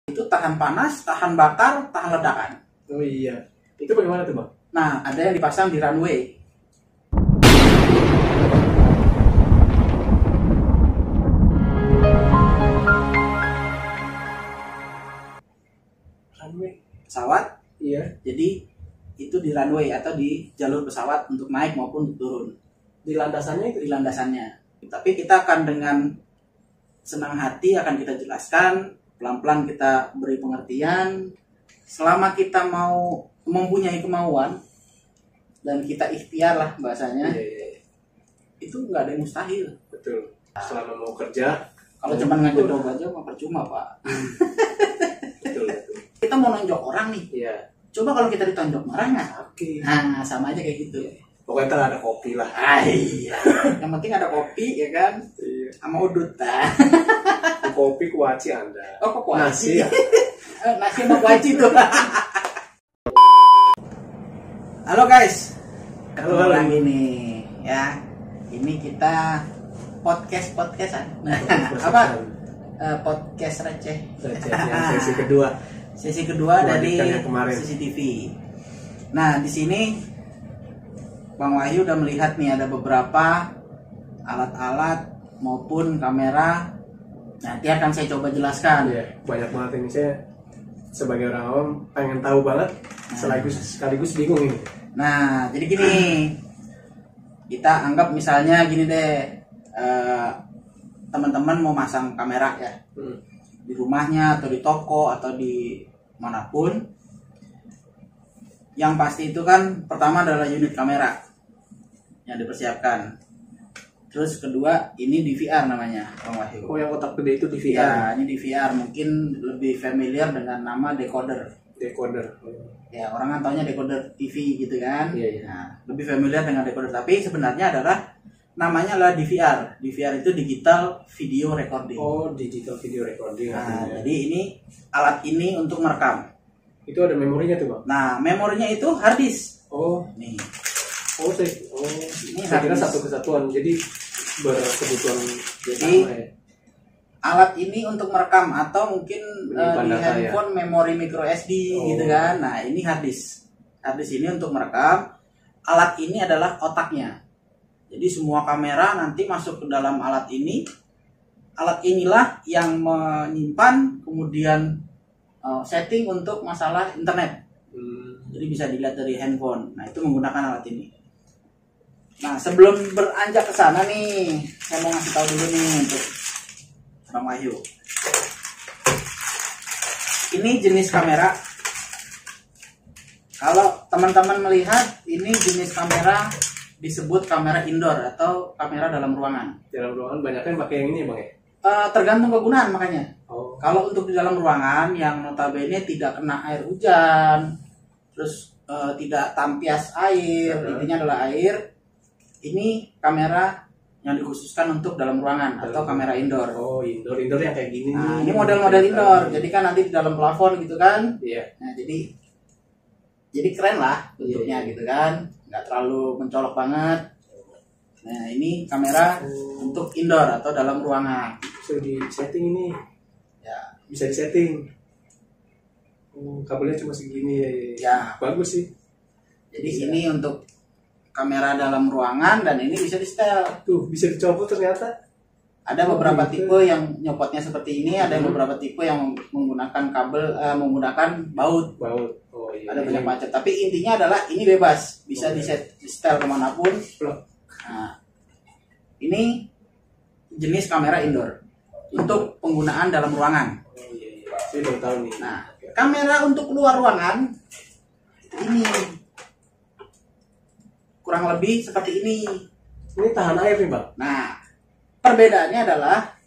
Itu tahan panas, tahan bakar, tahan ledakan. Oh iya. Itu bagaimana tuh Bang? Nah, ada yang dipasang di runway. Runway? Pesawat, Iya. jadi itu di runway atau di jalur pesawat untuk naik maupun untuk turun. Di landasannya itu? Di landasannya. Tapi kita akan dengan senang hati akan kita jelaskan, pelan-pelan kita beri pengertian. Selama kita mau mempunyai kemauan dan kita ikhtiar lah bahasanya, Iya. itu nggak ada yang mustahil. Betul. Selama mau kerja. Kalau cuma ngajak coba aja mah percuma, Pak. Betul. Kita mau nonjok orang nih, Iya. coba kalau kita ditonjok marah nggak? Oke. Nah, sama aja kayak gitu. Pokoknya ntar ada kopi lah. Iya. Yang penting ada kopi ya kan, Iya. sama udut. Kopi kuaci Anda. Oh, kok kuaci? Nasi ya? Nasi sama kuaci tuh. Halo guys. Halo. Lagi nih ya. Ini kita podcastan. Apa? Podcast receh. Yang sesi kedua. Sesi kedua dari Lanjutkan yang kemarin. CCTV. Nah, di sini Bang Wahyu udah melihat nih ada beberapa alat-alat maupun kamera. Nanti akan saya coba jelaskan. Iya. Banyak banget ini, saya sebagai orang awam pengen tahu banget, sekaligus bingung ini. Nah, jadi gini, kita anggap misalnya gini deh, teman-teman mau masang kamera ya, di rumahnya atau di toko atau di manapun. Yang pasti itu kan pertama adalah unit kamera yang dipersiapkan. Terus kedua ini DVR namanya, Bang Wahyu. Oh, yang kotak gede itu DVR. Ya, ini DVR, mungkin lebih familiar dengan nama decoder. Decoder. Ya, orang kan taunya decoder TV gitu kan. Iya. Nah, lebih familiar dengan decoder, tapi sebenarnya adalah namanya adalah DVR. DVR itu digital video recording. Oh, digital video recording. Nah, jadi ini alat ini untuk merekam. Itu ada memorinya tuh Bang. Nah, memorinya itu hard disk. Oh, Nih, ini Ini saya kira habis. satu kesatuan. Jadi berkebutuhan. Jadi sama ya. alat ini untuk merekam atau mungkin Menyimpan di data, handphone memori micro SD gitu kan. Nah, ini hard disk. Hard disk ini untuk merekam. Alat ini adalah otaknya. Jadi semua kamera nanti masuk ke dalam alat ini. Alat inilah yang menyimpan, kemudian setting untuk masalah internet. Jadi bisa dilihat dari handphone. Nah, itu menggunakan alat ini. Nah, sebelum beranjak ke sana nih, saya mau ngasih tahu dulu nih untuk Bang Wahyu. Ini jenis kamera. Kalau teman-teman melihat, ini jenis kamera disebut kamera indoor atau kamera dalam ruangan. Dalam ruangan banyak kan pakai yang ini ya Bang ya? Tergantung kegunaan makanya. Oh. Kalau untuk di dalam ruangan yang notabene tidak kena air hujan, terus tidak tampias air, intinya adalah air. Ini kamera yang dikhususkan untuk dalam ruangan atau kamera indoor. Oh, indoor yang kayak gini. Nah, ini model-model indoor. Jadi kan nanti di dalam plafon gitu kan. Iya. Nah, jadi keren lah bentuknya gitu kan. Nggak terlalu mencolok banget. Nah, ini kamera untuk indoor atau dalam ruangan. Bisa di setting ini. Ya, Bisa di setting. Kabelnya cuma segini ya. ya. Bagus sih. Jadi ini untuk kamera dalam ruangan dan ini bisa di setel. Tuh, bisa dicopot ternyata. Ada beberapa gitu. tipe yang nyopotnya seperti ini, ada beberapa tipe yang menggunakan kabel, menggunakan baut. Baut. Oh iya. Ada banyak macam. Tapi intinya adalah ini bebas, bisa di setel kemanapun. Nah, ini jenis kamera indoor untuk penggunaan dalam ruangan. Oh iya. Saya baru tahu nih. Nah, kamera untuk luar ruangan ini kurang lebih seperti ini. Ini tahan air nih Bang. Nah, perbedaannya adalah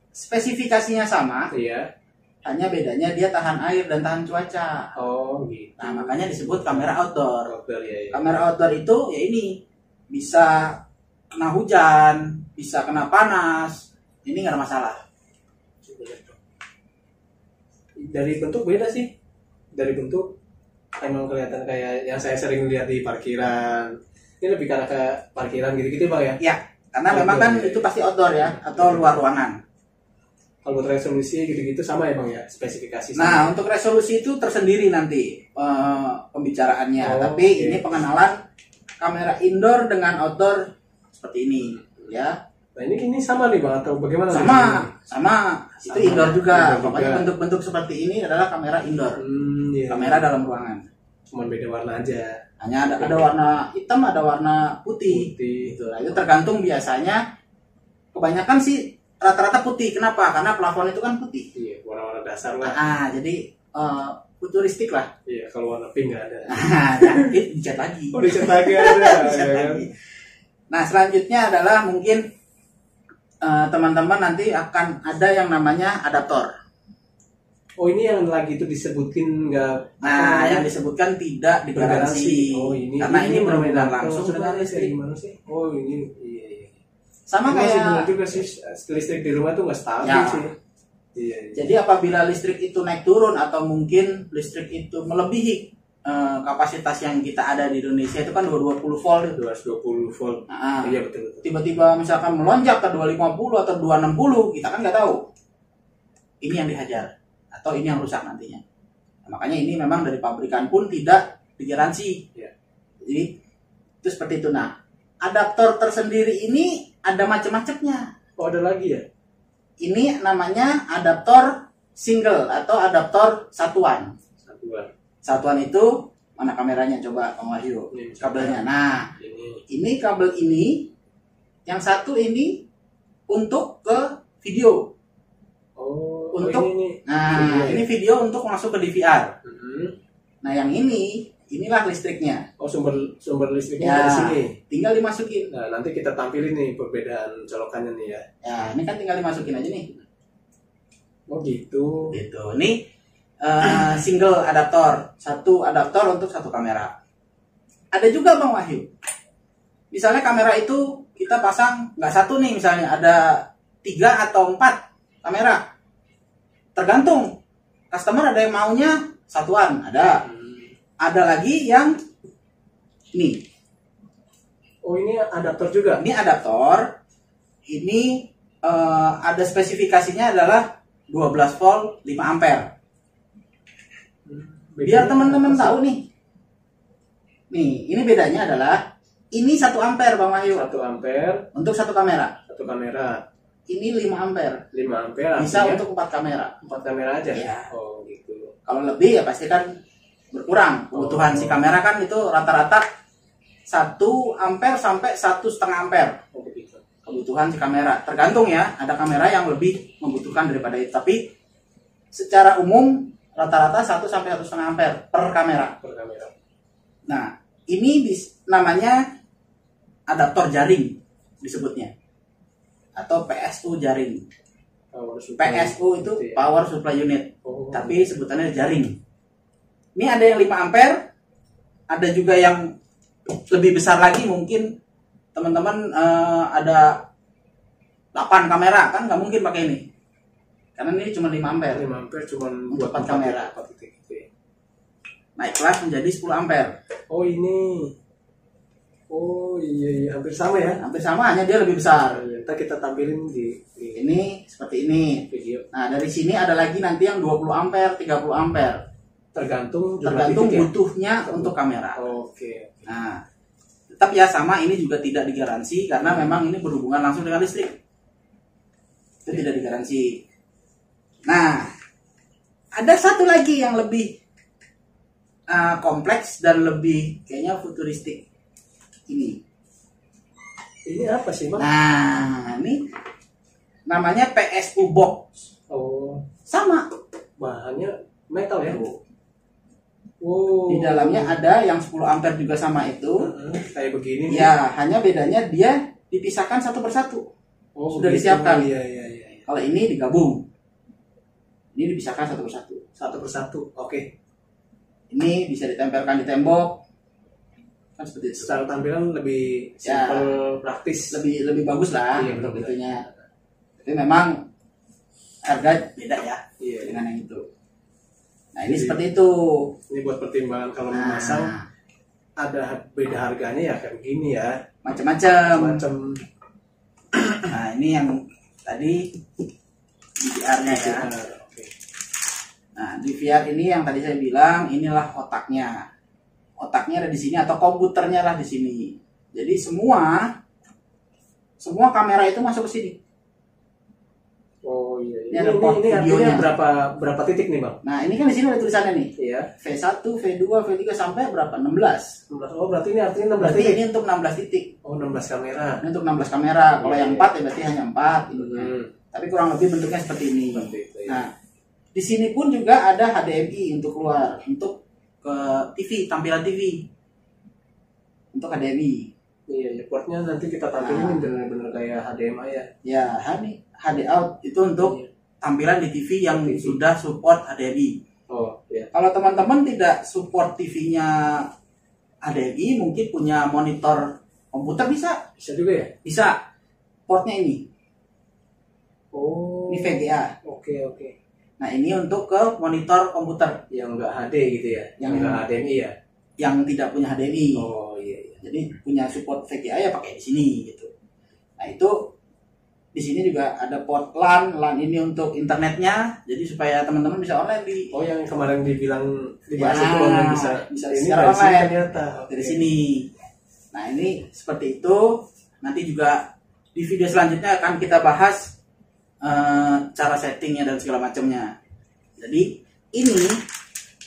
spesifikasinya sama, Iya. hanya bedanya dia tahan air dan tahan cuaca. Oh gitu. Nah, makanya disebut kamera outdoor. Outdoor ya. Kamera outdoor itu ya ini bisa kena hujan, bisa kena panas, ini nggak ada masalah. Dari bentuk beda sih. Dari bentuk emang kelihatan kayak yang saya sering lihat di parkiran. Ini lebih karena ke parkiran gitu-gitu Bang ya? Ya, karena memang kan itu pasti outdoor ya atau luar ruangan. Kalau buat resolusi gitu-gitu sama ya Bang ya, spesifikasi sama. Nah, untuk resolusi itu tersendiri nanti pembicaraannya. Oh, Tapi oke. ini pengenalan kamera indoor dengan outdoor seperti ini, ya. Nah ini sama nih Bang atau bagaimana? Sama. Itu Sama. indoor juga. Indoor Pokoknya juga. bentuk-bentuk seperti ini adalah kamera indoor. Iya. Kamera dalam ruangan. Cuman beda warna aja. Hanya ada warna hitam, ada warna putih. Putih. Gitu. Nah, itu tergantung biasanya. Kebanyakan sih rata-rata putih. Kenapa? Karena plafon itu kan putih. Iya, warna-warna dasar lah. Jadi futuristik lah. Iya, kalau warna pink nggak ada. Dicat lagi. Oh, dicat lagi ada. Dicat ya kan? lagi. Nah, selanjutnya adalah mungkin teman-teman nanti akan ada yang namanya adaptor. Oh, ini yang lagi itu disebutin nggak? Nah, yang disebutkan tidak digaransi. Oh, ini. Karena ini berhubungan benar-benar langsung dengan listrik. Gimana sih? Oh, ini. Iya. Sama Ini sih kayak benar juga sih, listrik di rumah tuh nggak stabil Ya. sih. Iya. jadi apabila listrik itu naik turun atau mungkin listrik itu melebihi kapasitas yang kita ada di Indonesia itu kan 220 volt. 220 volt. Nah, Iya betul. tiba-tiba misalkan melonjak ke 250 atau 260, kita kan nggak tahu. Ini yang dihajar atau ini yang rusak nantinya. Nah, makanya ini memang dari pabrikan pun tidak digaransi. Ya. Jadi itu seperti itu. Nah, adaptor tersendiri ini ada macam-macamnya. Oh, ada lagi ya? Ini namanya adaptor single atau adaptor satuan. Satuan. Satuan itu mana kameranya coba Bang Wahyu? Ini Kabelnya. Nah, Ini. ini kabel ini, yang satu ini untuk ke video. Oh, Untuk ini. Nah, Video ya? ini video untuk masuk ke DVR. Mhm. Nah, yang inilah listriknya. Oh, sumber listriknya Ya, dari sini. tinggal dimasukin. Nah, nanti kita tampilin nih perbedaan colokannya nih ya. Ya, ini kan tinggal dimasukin aja nih. Oh, gitu. Gitu. Ini single adaptor, satu adaptor untuk satu kamera. Ada juga Bang Wahyu. Misalnya kamera itu kita pasang nggak satu nih, misalnya ada 3 atau 4 kamera. Tergantung customer, ada yang maunya satuan, ada. Ada lagi yang ini. Oh, ini adaptor juga. Ini adaptor. Ini ada spesifikasinya adalah 12 volt 5 ampere. Biar teman-teman tahu nih. Nih, ini bedanya adalah ini 1 ampere Bang Wahyu 1 ampere untuk satu kamera. satu kamera. Ini 5 ampere. 5 ampere Bisa artinya untuk 4 kamera. 4 kamera aja. Iya. Oh, gitu. Kalau lebih ya pasti kan berkurang. Kebutuhan si kamera kan itu rata-rata 1 ampere sampai 1,5 ampere. Oh, begitu. Kebutuhan si kamera. Tergantung ya, ada kamera yang lebih membutuhkan daripada itu. Tapi secara umum rata-rata 1 sampai 1,5 ampere per kamera. Per kamera. Nah, ini namanya adaptor jaring disebutnya. Atau PSU jaring. Power supply. PSU itu Gitu ya. power supply unit. Oh. Tapi sebutannya jaring. Ini ada yang 5 ampere, ada juga yang lebih besar lagi, mungkin teman-teman ada 8 kamera, kan nggak mungkin pakai ini. Karena ini cuma 5 ampere. 5 ampere cuma Untuk 4 kamera. 4 titik gitu ya. Naik kelas menjadi 10 ampere. Oh, ini. Oh, iya hampir sama ya. Hampir sama, hanya dia lebih besar. Ntar kita tampilin di Ini seperti ini. video. Nah, dari sini ada lagi nanti yang 20 ampere, 30 ampere. Tergantung jumlah Tergantung titik ya? butuhnya untuk kamera. Oke. Nah, tetap ya sama, ini juga tidak digaransi karena memang ini berhubungan langsung dengan listrik. Itu tidak digaransi. Nah, ada satu lagi yang lebih kompleks dan lebih kayaknya futuristik. Ini apa sih, Bang? Nah, ini namanya PSU box. Oh, Sama. bahannya metal ya? Tuh. Oh. Di dalamnya ada yang 10 ampere juga sama itu. Kayak begini nih. Ya, hanya bedanya dia dipisahkan satu persatu. Oh, Sudah begitu. disiapkan. Iya. Kalau ini digabung. Ini dipisahkan satu persatu. Satu persatu. Oke. Ini bisa ditempelkan di tembok. Kan seperti itu. Secara tampilan lebih Ya. simple, praktis. Lebih bagus lah Iya, untuk betul. itunya. Tapi memang harga beda ya Iya. dengan yang itu. Nah, ini Jadi, seperti itu. Ini buat pertimbangan kalau Nah, memasang ada beda harganya ya kayak begini ya. macam-macam. Macam Nah, ini yang tadi DVR-nya ya. Oke. Nah, DVR ini yang tadi saya bilang, inilah otaknya. Otaknya ada di sini atau komputernya lah di sini. Jadi semua kamera itu masuk ke sini. Oh iya. Ini ada port ini videonya. artinya berapa titik nih, Bang? Nah, ini kan di sini ada tulisannya nih. Iya. V1, V2, V3 sampai berapa? 16. 16. Oh, berarti ini artinya 16 Berarti titik. ini untuk 16 titik. Oh, 16 kamera. Ini untuk 16 kamera. Kalau Iya, yang iya. 4 ya berarti hanya 4 ininya. Tapi kurang lebih bentuknya seperti ini. Seperti itu, ya. Nah, di sini pun juga ada HDMI untuk keluar, untuk ke TV, tampilan TV. Untuk HDMI. Iya, portnya nanti kita tampilin Nah. bener-bener kayak HDMI ya. Ya, HD out itu untuk Iya. tampilan di TV yang TV. sudah support HDMI. Oh, iya. Kalau teman-teman tidak support TV-nya HDMI, mungkin punya monitor komputer bisa. Bisa juga ya? Bisa. Portnya ini. Oh. Ini VGA. Oke, oke. Nah, ini untuk ke monitor komputer Yang enggak HD gitu ya? Yang- enggak HDMI ya? yang tidak punya HDMI. Oh, iya, iya. Jadi punya support VGA ya pakai di sini gitu. Nah, itu di sini juga ada port LAN. LAN ini untuk internetnya. Jadi supaya teman-teman bisa online di Oh, yang kemarin dibahas Ya, itu online bisa. bisa Ini secara dari sini online. ternyata. dari Oke. sini. Nah, ini seperti itu. Nanti juga di video selanjutnya akan kita bahas cara settingnya dan segala macamnya. Jadi ini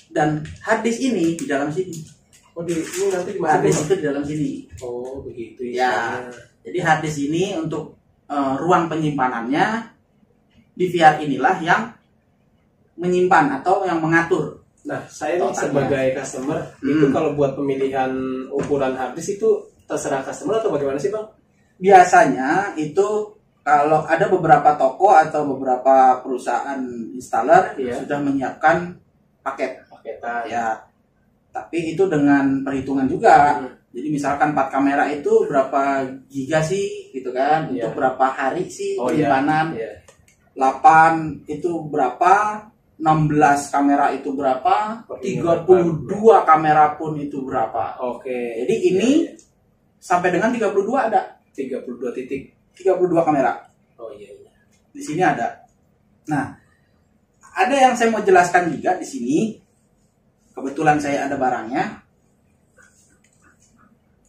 dan harddisk ini di dalam sini. Oh, ini nanti Harddisk dimasukin. itu di dalam sini. Oh, begitu Ya. istilahnya. Jadi harddisk ini untuk ruang penyimpanannya, DVR inilah yang menyimpan atau yang mengatur. Nah, saya nih Totalnya. sebagai customer, itu kalau buat pemilihan ukuran harddisk itu terserah customer atau bagaimana sih, Bang? Biasanya itu kalau ada beberapa toko atau beberapa perusahaan installer Iya. sudah menyiapkan paket Paketan. ya, tapi itu dengan perhitungan juga. Hmm. Jadi misalkan 4 kamera itu berapa giga sih gitu kan, Iya. untuk berapa hari sih Oh, iya. penyimpanan. Iya. 8 itu berapa, 16 kamera itu berapa, Oh, 32 kamera pun itu berapa. Oke. Jadi ini Iya, iya. sampai dengan 32 ada 32 titik. 32 kamera. Oh iya, iya. Di sini ada. Nah, ada yang saya mau jelaskan juga di sini. Kebetulan saya ada barangnya.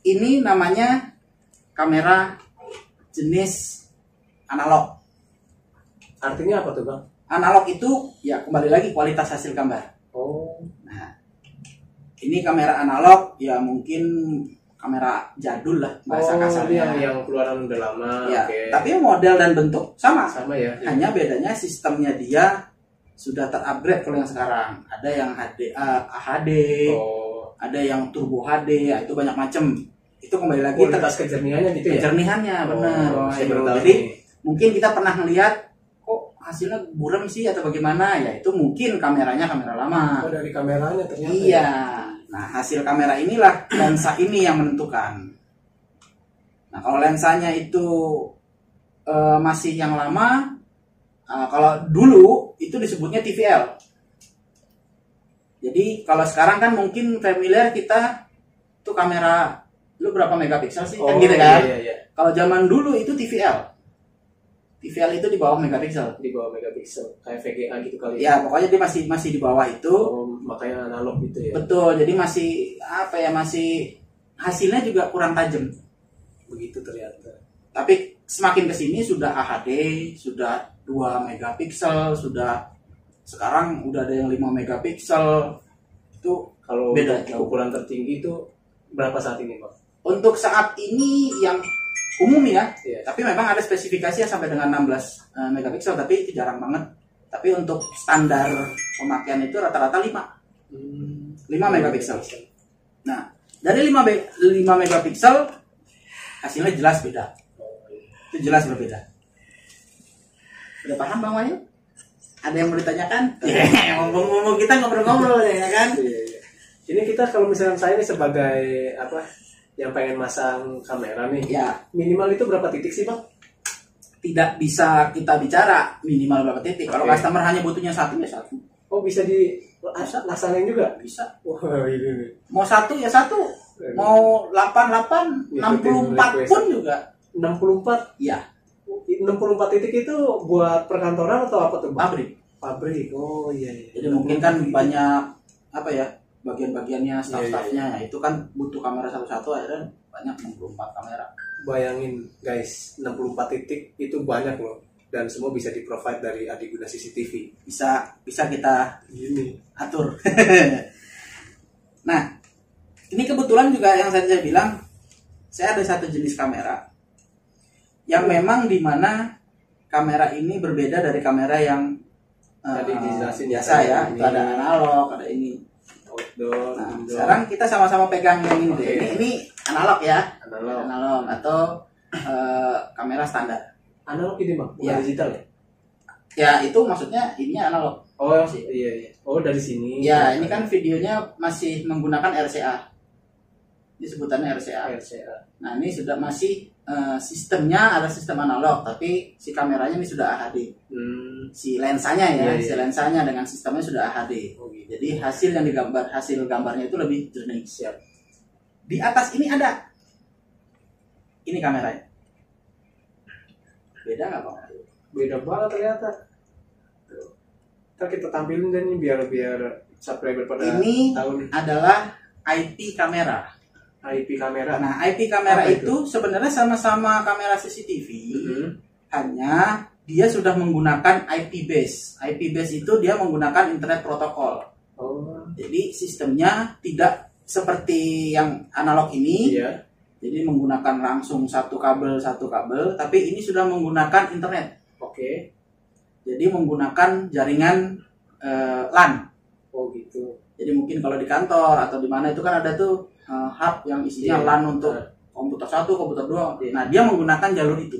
Ini namanya kamera jenis analog. Artinya apa tuh, Bang? Analog itu ya kembali lagi kualitas hasil gambar. Oh. Nah, ini kamera analog ya mungkin kamera jadul lah bahasa ini kasarnya. yang keluaran udah lama. Ya, Oke. tapi model dan bentuk sama. Sama ya. Hanya bedanya sistemnya dia sudah terupgrade kalau yang sekarang. Ada yang HD, Oh. ada yang turbo HD, ya, itu banyak macam. Itu kembali lagi Kualitas kejernihannya gitu ya. kejernihannya benar. Oh, saya baru tahu Jadi nih. mungkin kita pernah melihat kok hasilnya buram sih atau bagaimana, ya itu mungkin kameranya kamera lama. Oh, dari kameranya ternyata. Iya. Nah, hasil kamera inilah lensa ini yang menentukan. Nah, kalau lensanya itu masih yang lama, kalau dulu itu disebutnya TVL. Jadi kalau sekarang kan mungkin familiar kita tuh kamera lu berapa megapiksel sih, kan gitu kan? Iya, iya. Kalau zaman dulu itu TVL. TVL itu di bawah megapiksel. Di bawah megapiksel kayak VGA gitu kali Ya, pokoknya dia masih di bawah itu. Oh, makanya analog gitu ya. Betul, jadi masih apa ya, masih hasilnya juga kurang tajam. Begitu ternyata. Tapi semakin ke sini sudah HD, sudah 2 megapiksel, sudah sekarang udah ada yang 5 megapiksel. Itu Kalau beda untuk jauh. ukuran tertinggi itu berapa saat ini, Bang? Untuk saat ini yang umum ya, Iya. tapi memang ada spesifikasi yang sampai dengan 16 megapiksel, tapi itu jarang banget. Tapi untuk standar pemakaian itu rata-rata 5 megapiksel. Nah, dari 5 megapiksel hasilnya jelas beda. Itu jelas berbeda. Udah paham Bang Wahyu? Ada yang mau ditanyakan? Ngomong-ngomong kita ngobrol-ngobrol ya kan? Iya, iya. Ini kita kalau misalnya saya nih sebagai apa yang pengen masang kamera nih, Ya, minimal itu berapa titik sih, Bang? tidak bisa kita bicara minimal berapa titik. Kalau Oke. customer hanya butuhnya 1 ya 1. Oh, bisa laksanain juga? Bisa. Wah, ini nih. Mau 1 ya 1. Mau 88, Ngikutin 64 request. pun juga. 64. Iya. Oh, ini 64 titik itu buat perkantoran atau apa tuh, Bang? Pabrik. Pabrik. Oh iya. Jadi mungkin kan banyak apa ya, bagian-bagiannya, Iya, staff-staffnya, itu kan butuh kamera satu-satu, akhirnya banyak 64 kamera. Bayangin guys, 64 titik itu banyak loh. Dan semua bisa di-provide dari Adiguna CCTV. Bisa kita Gini. atur. Nah, ini kebetulan juga yang saya bilang, saya ada satu jenis kamera yang memang dimana kamera ini berbeda dari kamera yang Tadi dijelasin biasa ya, ini. itu ada analog, ada ini. Outdoor, Nah, indoor. sekarang kita sama-sama pegang yang ini. Oke. Ini analog ya, Analog. analog atau kamera standar. Analog ini Bang, bukan Iya. digital ya? Ya itu maksudnya ini analog. Oh iya. Oh dari sini. Ya ini kan videonya masih menggunakan RCA. Ini sebutannya RCA. RCA. Nah ini sudah masih sistemnya ada sistem analog, tapi si kameranya ini sudah AHD. Si lensanya ya, Iya, iya. si lensanya dengan sistemnya sudah AHD. Oh, gitu. Jadi hasil yang digambar, hasil gambarnya itu lebih jernih. Siap. Di atas ini ada. Ini kameranya. Beda nggak Bang? Beda banget ternyata. Ntar kita tampilin deh nih biar subscriber pada Ini tahu nih. adalah IP kamera. IP kamera. Nah, IP kamera Apa itu sebenarnya sama-sama kamera CCTV, Mhm. hanya dia sudah menggunakan IP base. IP base itu dia menggunakan internet protokol. Oh. Jadi sistemnya tidak seperti yang analog ini. Iya. Jadi menggunakan langsung satu kabel, tapi ini sudah menggunakan internet. Oke. Jadi menggunakan jaringan LAN. Oh gitu. Jadi mungkin kalau di kantor atau di mana itu kan ada tuh hub yang isinya Iya. LAN untuk komputer 1, komputer 2. Iya. Nah, dia menggunakan jalur itu.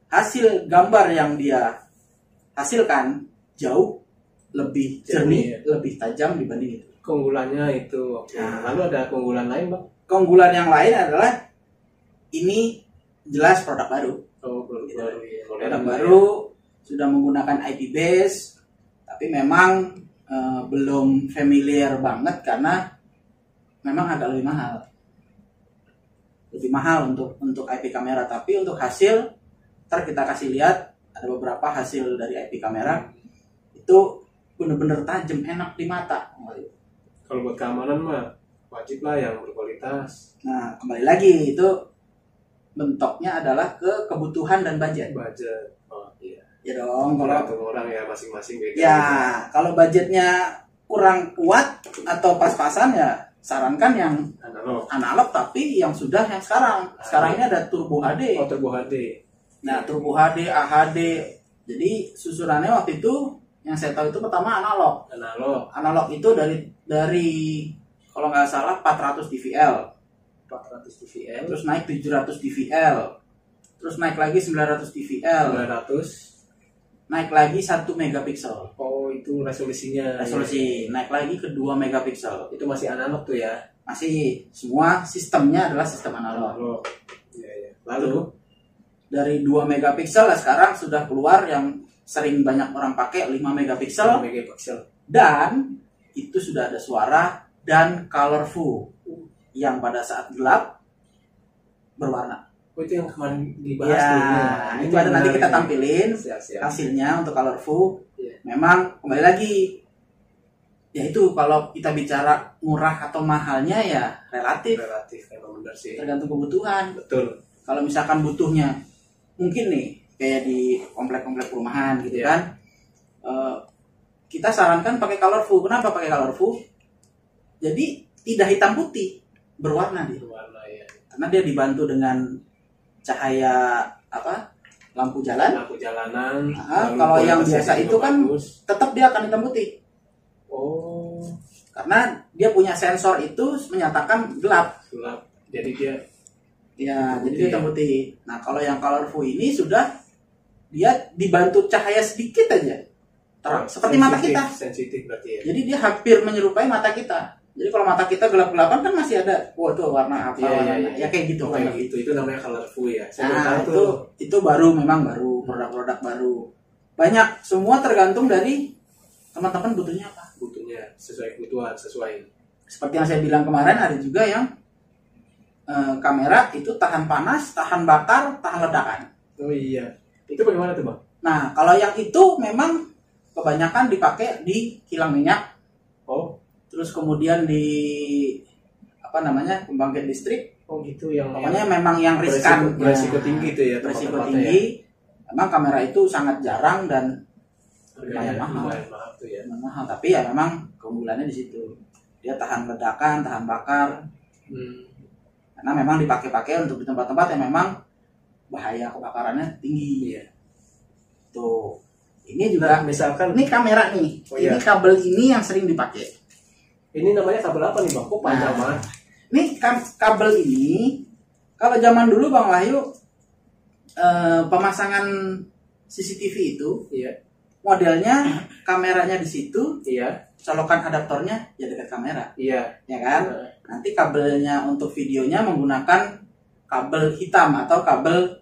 Hasil gambar yang dia hasilkan jauh lebih jernih, Jernih, lebih tajam dibanding itu. Keunggulannya itu. Oke. Nah. Lalu ada keunggulan lain Bang? Keunggulan yang lain adalah ini jelas produk baru. Oh baru. Gitu. Ya. Produk baru sudah menggunakan IP base, tapi memang belum familiar banget karena memang agak lebih mahal untuk IP kamera. Tapi untuk hasil, ntar kita kasih lihat ada beberapa hasil dari IP kamera itu bener-bener tajam, enak di mata. Kalau buat keamanan mah wajib lah yang berkualitas. Nah kembali lagi itu bentuknya adalah ke kebutuhan dan budget. Budget. Oh iya. Ya dong, kalau Tergantung orang ya masing-masing beda. ya kalau budgetnya kurang kuat atau pas-pasan ya sarankan yang analog tapi yang sekarang ini ada Turbo HD. Oh Turbo HD. Nah Turbo HD, AHD. Jadi susunannya waktu itu yang saya tahu itu pertama analog itu dari kalau nggak salah 400 dVl 400 dVl. terus naik 700 dVl terus naik lagi 900 dVl 900. naik lagi 1 megapiksel Oh itu resolusinya. resolusi, naik lagi ke 2 megapiksel. Itu masih analog tuh ya. Masih semua sistemnya adalah sistem analog. Analog. Iya. Lalu dari 2 megapiksel sekarang sudah keluar yang sering banyak orang pakai 5 megapiksel dan itu sudah ada suara dan colorful yang pada saat gelap berwarna. Oh itu yang kemarin dibahas Ya, tuh. itu ada nanti kita tampilin Siap. hasilnya untuk colorful. Iya. Memang kembali lagi ya itu kalau kita bicara murah atau mahalnya ya relatif Memang benar sih. tergantung kebutuhan. Betul. Kalau misalkan butuhnya mungkin nih kayak di komplek-komplek perumahan gitu Iya. kan, kita sarankan pakai colorful. Kenapa pakai colorful? Jadi tidak hitam putih, berwarna dia. Berwarna ya. Karena dia dibantu dengan cahaya lampu jalan. Lampu jalanan. Nah, lalu kalau yang kualitasnya biasa juga itu kan bagus. tetap dia akan hitam putih. Oh Karena dia punya sensor itu menyatakan gelap. gelap. Jadi dia Ya, Putih jadi dia ya. hitam putih. Nah, kalau yang colorful ini sudah dia dibantu cahaya sedikit aja. Terang, seperti mata kita. Sensitif berarti ya. Jadi dia hampir menyerupai mata kita. Jadi kalau mata kita gelap-gelapan kan masih ada, wah itu warna apa, Iya, warna iya. ya kayak gitu. Kayak gitu. Itu namanya colorful ya. Saya baru Nah, tahu itu tuh. itu baru memang baru produk-produk baru. Banyak, semua tergantung dari teman-teman butuhnya apa. Butuhnya sesuai kebutuhan, sesuai. Seperti yang saya bilang kemarin, ada juga yang kamera itu tahan panas, tahan bakar, tahan ledakan. Oh iya. Itu bagaimana tuh bang? Nah, kalau yang itu memang kebanyakan dipakai di kilang minyak, Oh. terus kemudian di apa namanya pembangkit listrik. Oh gitu yang Pokoknya memang yang riskan, beresiko tinggi itu ya, beresiko tempat-tempatnya tinggi. Memang kamera itu sangat jarang dan Harganya mahal. lumayan mahal tuh ya. Lumayan mahal. Tapi ya memang keunggulannya di situ. Dia tahan ledakan, tahan bakar. Karena memang dipakai-pakai untuk di tempat-tempat yang memang bahaya kebakarannya tinggi. Iya. Tuh. Ini juga Misalkan ini kamera nih. Oh, iya. Ini kabel ini yang sering dipakai. ini namanya kabel apa nih bang? Kok panjang banget? Ini kabel ini kalau zaman dulu Bang Wahyu pemasangan CCTV itu Iya. modelnya kameranya di situ, Iya. colokan adaptornya ya dekat kamera, Iya. ya kan? Nanti kabelnya untuk videonya menggunakan kabel hitam atau kabel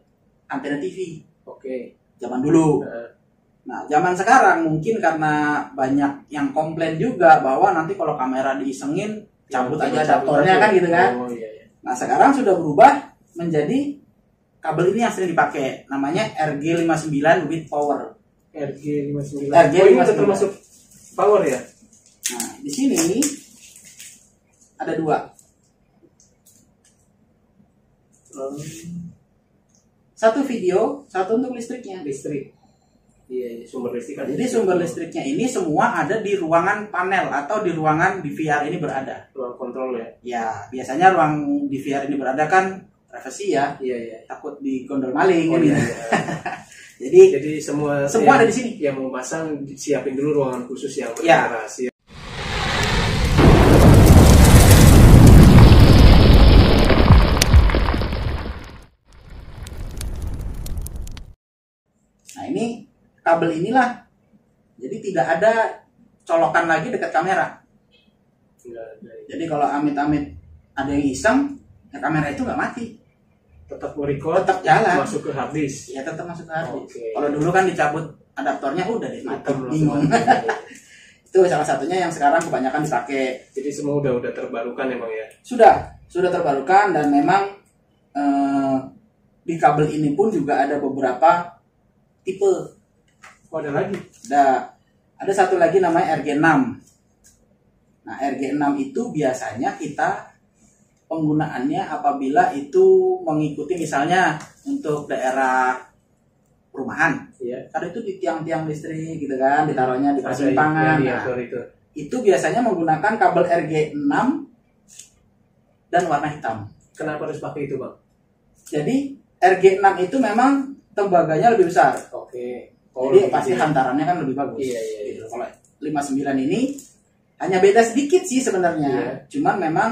antena TV Oke. zaman dulu. Nah, zaman sekarang mungkin karena banyak yang komplain juga bahwa nanti kalau kamera diisengin cabut aja adaptornya kan gitu kan. Oh iya, iya. Nah, sekarang sudah berubah menjadi kabel ini yang sering dipakai, namanya RG59 with power. RG59. RG59. Oh, ini termasuk power ya? Nah, di sini ada dua. Satu video, satu untuk listriknya. Listrik. Iya, sumber listrik kan. Jadi sumber listriknya ini semua ada di ruangan panel atau di ruangan di VR ini berada. ruang kontrol ya. Ya, biasanya ruang di VR ini berada kan privasi ya. Iya, iya. Takut digondol maling Oh kan iya, gitu. iya. Jadi semua ada di sini. Yang mau pasang siapin dulu ruangan khusus yang Ya. rahasia. Nah, ini kabel inilah. Jadi tidak ada colokan lagi dekat kamera. Enggak ada. Jadi kalau amit-amit ada yang iseng, ya kamera itu nggak mati. Tetap record, Tetap jalan. masuk ke hard disk. Ya tetap masuk ke hard disk. Oke. Kalau dulu kan dicabut adaptornya udah deh mati, Hitam langsung bingung. mati. Itu salah satunya yang sekarang kebanyakan dipakai. Jadi semua udah terbarukan emang ya. Sudah terbarukan dan memang di kabel ini pun juga ada beberapa tipe. Oh, ada lagi. Ada satu lagi namanya RG6. Nah, RG6 itu biasanya kita penggunaannya apabila itu mengikuti misalnya untuk daerah perumahan. Iya. Karena itu di tiang-tiang listrik gitu kan, ditaruhnya di Ada persimpangan. yang Nah, itu. itu biasanya menggunakan kabel RG6 dan warna hitam. Kenapa harus pakai itu, Bang? Jadi RG6 itu memang tembaganya lebih besar. Oke. Jadi pasti hantarannya kan lebih bagus. Iya, iya, iya. Gitu. Kalau 59 ini hanya beda sedikit sih sebenarnya. Iya. Cuman memang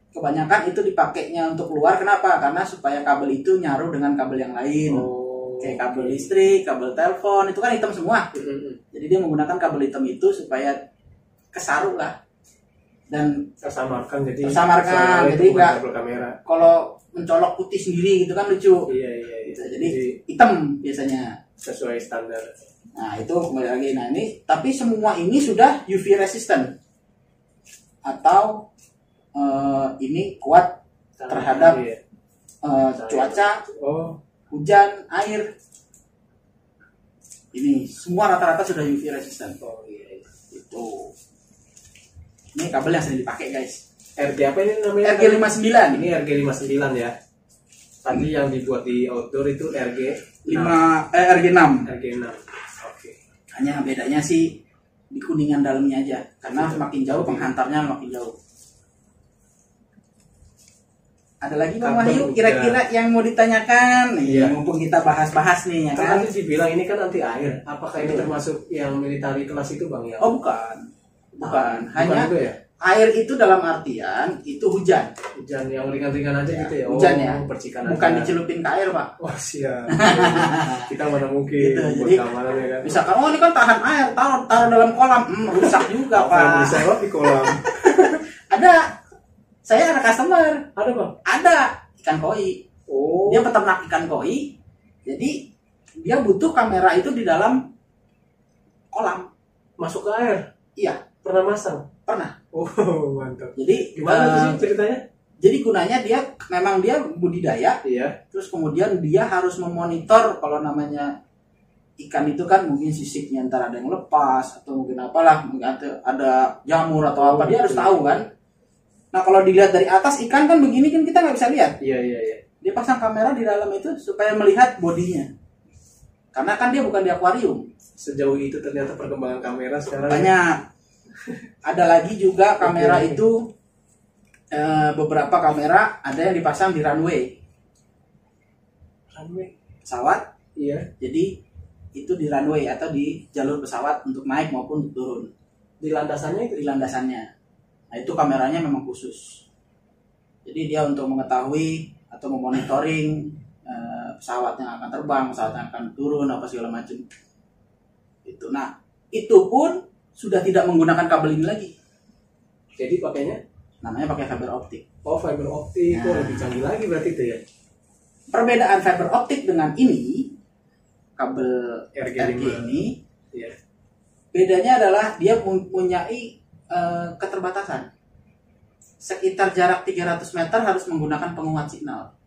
kebanyakan itu dipakainya untuk keluar. Kenapa? Karena supaya kabel itu nyaru dengan kabel yang lain. Oh, Kayak kabel listrik, kabel telepon, itu kan hitam semua. Jadi dia menggunakan kabel hitam itu supaya kesaru lah. Dan tersamarkan jadi Jadi nggak kabel kamera. kalau mencolok putih sendiri gitu kan lucu. Iya, iya, iya. Gitu. Jadi hitam biasanya. Sesuai standar. Nah itu kembali lagi. Nah ini tapi semua ini sudah UV resistant atau ini kuat terhadap Iya. cuaca, Oh, hujan, air. Ini semua rata-rata sudah UV resistant. oh iya, iya. Itu. Ini kabel yang sering dipakai guys. RG apa ini namanya? RG59. Ini RG59 ya. Tadi yang dibuat di outdoor itu RG6. RG6. RG6. Oke. Hanya bedanya sih di kuningan dalamnya aja. Karena semakin jauh penghantarnya makin jauh. Ada lagi Bang Wahyu kira-kira yang mau ditanyakan? Iya. Mumpung kita bahas-bahas nih ya Kan kan. tadi dibilang ini kan anti air. Apakah ini termasuk yang military kelas itu, Bang ya? Oh bukan. Bukan. Hanya itu ya? air itu dalam artian itu hujan. Hujan yang ringan-ringan aja Ya, gitu ya. hujan ya. Percikan Bukan aja. dicelupin ke air, Pak. Wah, siap. Kita mana mungkin Gitu, buat jadi keamanan ya kan. misalkan oh ini kan tahan air, taruh dalam kolam, rusak juga, Apa yang Pak. disewot di kolam? Ada. Saya ada customer. Ada, Bang? Ada ikan koi. Oh. Dia peternak ikan koi. Jadi dia butuh kamera itu di dalam kolam. Masuk ke air. Iya, Pernah masang? pernah. Oh, mantap. Jadi Gimana tuh sih ceritanya? Jadi gunanya dia memang dia budidaya, Iya. terus kemudian dia harus memonitor kalau namanya ikan itu kan mungkin sisiknya ntar ada yang lepas atau mungkin apalah, mungkin ada jamur atau apa, dia harus tahu kan. Nah kalau dilihat dari atas ikan kan begini kan kita nggak bisa lihat. Iya, iya, iya. Dia pasang kamera di dalam itu supaya melihat bodinya. Karena kan dia bukan di akuarium. Sejauh itu ternyata perkembangan kamera sekarang. Banyak. Ada lagi juga kamera Oke. itu beberapa kamera ada yang dipasang di runway Runway. pesawat. Iya. Jadi itu di runway atau di jalur pesawat untuk naik maupun untuk turun. Di landasannya itu. Di landasannya. Nah itu kameranya memang khusus. Jadi dia untuk mengetahui atau memonitoring pesawat yang akan terbang, pesawat yang akan turun, apa segala macam. Itu. Nah itu pun sudah tidak menggunakan kabel ini lagi. Jadi pakainya Namanya pakai fiber optik. fiber optik. Nah. Lebih canggih lagi berarti itu ya. Perbedaan fiber optik dengan ini, kabel RG5. RG ini, Iya. bedanya adalah dia mempunyai keterbatasan. Sekitar jarak 300 meter harus menggunakan penguat signal.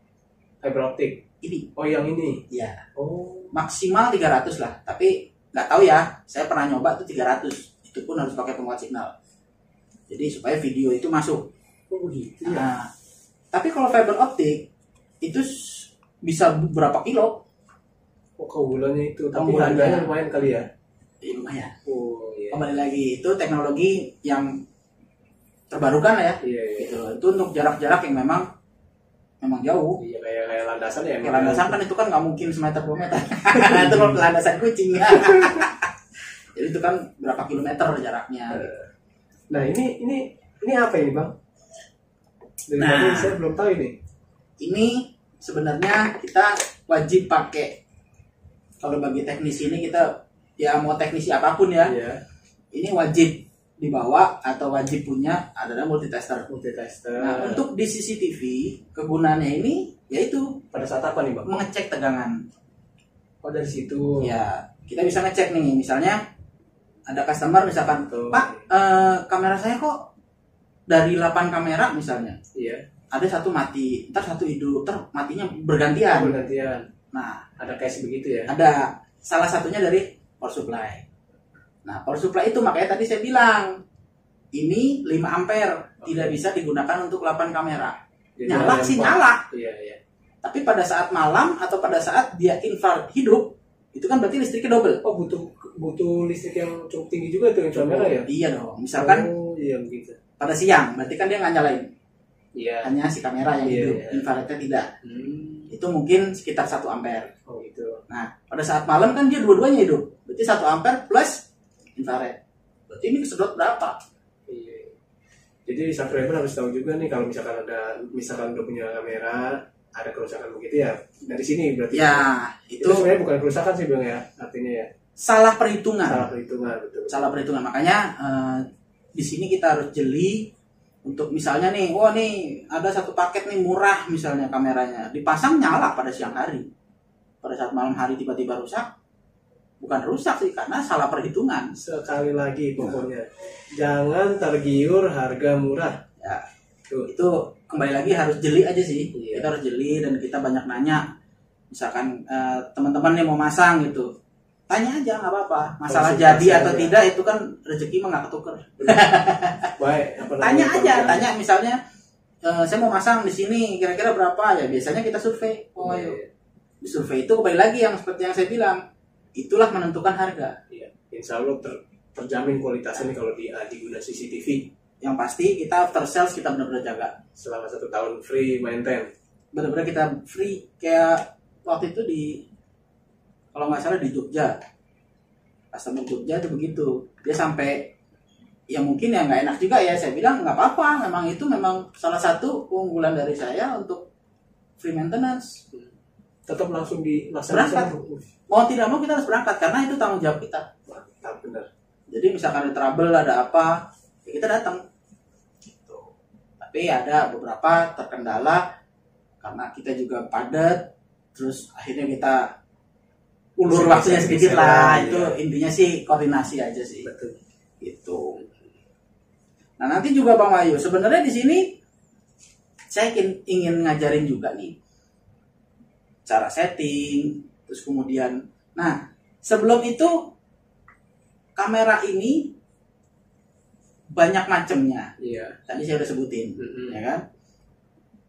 Fiber optik. Ini, Oh, yang ini. ya Oh. maksimal 300 lah. Tapi nggak tahu ya, saya pernah nyoba tuh 300. Itu pun harus pakai penguat signal. Jadi supaya video itu masuk. Oh, begitu ya. Nah, tapi kalau fiber optik itu bisa berapa kilo? Oh, keunggulannya itu. Tapi Keunggulannya. harganya lumayan kali ya. Lumayan. Oh, iya. Kembali lagi itu teknologi yang terbarukan lah ya. Iya, iya. Gitu. Itu untuk jarak-jarak yang memang jauh. Iya, kayak landasan ya. Kayak landasan kan itu kan nggak mungkin semeter 2 meter. Itu kalau landasan kucing. Jadi itu kan berapa kilometer jaraknya. Nah, ini apa ini, Bang? Dari Nah. tadi saya belum tahu ini. Ini sebenarnya kita wajib pakai. Kalau bagi teknisi ini kita ya mau teknisi apapun ya, Iya. ini wajib dibawa atau wajib punya adalah multitester. Multitester. Nah, untuk di CCTV kegunaannya ini yaitu Pada saat apa nih, Bang? mengecek tegangan. Oh, dari situ. Ya, kita bisa ngecek nih, misalnya ada customer misalkan, Betul. Pak, kamera saya kok dari 8 kamera misalnya, Iya. ada satu mati, ntar satu hidup, ntar matinya bergantian. Bergantian. Nah, Ada case begitu ya. ada salah satunya dari power supply. Nah, power supply itu makanya tadi saya bilang, ini 5 ampere, tidak bisa digunakan untuk 8 kamera. Jadi Nyala ada sih yang nyala. Iya, iya. Tapi pada saat malam atau pada saat dia infrared hidup, itu kan berarti listriknya double. Oh, butuh listrik yang cukup tinggi juga tuh yang kamera ya. Iya dong. Misalkan Oh, iya begitu. pada siang, berarti kan dia nggak nyalain. Iya. Hanya si kamera yang Iya, hidup, iya. infrarednya tidak. Hmm. Itu mungkin sekitar 1 ampere. Oh, gitu. Nah, pada saat malam kan dia dua-duanya hidup. Berarti 1 ampere plus infrared. Berarti ini kesedot berapa? Iya. Jadi subscriber harus tahu juga nih kalau misalkan udah punya kamera ada kerusakan begitu ya dari sini berarti. Ya, itu itu sebenarnya bukan kerusakan sih Bang ya, artinya ya salah perhitungan. salah perhitungan, betul. Salah perhitungan. Makanya di sini kita harus jeli untuk misalnya nih, wah nih ada satu paket nih murah misalnya kameranya, dipasang nyala pada siang hari. Pada saat malam hari tiba-tiba rusak. Bukan rusak sih karena salah perhitungan. Sekali lagi pokoknya jangan tergiur harga murah. Ya, Tuh. itu kembali lagi harus jeli aja sih. Iya. Kita harus jeli dan kita banyak nanya. Misalkan teman-teman yang mau masang gitu, tanya aja nggak apa-apa. Masalah Konsultasi jadi atau aja. tidak itu kan rezeki mah nggak ketuker. Baik, apa Tanya namanya, aja, kalau- tanya misalnya saya mau masang di sini kira-kira berapa ya? Biasanya kita survei. Oh, Iya, yuk. Di survei itu kembali lagi yang seperti yang saya bilang, itulah menentukan harga. iya. Insya Allah terjamin kualitasnya nih kalau digunakan CCTV Yang pasti kita after sales kita benar-benar jaga. selama 1 tahun free maintain. Benar-benar kita free kayak waktu itu kalau nggak salah di Jogja, customer Jogja itu begitu, dia sampai ya mungkin ya nggak enak juga ya, saya bilang nggak apa-apa, memang salah satu keunggulan dari saya untuk free maintenance. Tetap langsung Berangkat. Mau tidak mau kita harus berangkat karena itu tanggung jawab kita. Mantap, benar. Jadi misalkan ada trouble, ada apa, ya kita datang. Gitu. Tapi ada beberapa terkendala karena kita juga padat, terus akhirnya kita ulur waktunya sedikit lah. Iya. Itu intinya sih koordinasi aja sih. Betul. Gitu. Nah nanti juga Bang Wayu, sebenarnya di sini saya ingin ngajarin juga nih cara setting, terus kemudian, nah sebelum itu kamera ini banyak macamnya. Iya. Tadi saya udah sebutin, ya kan?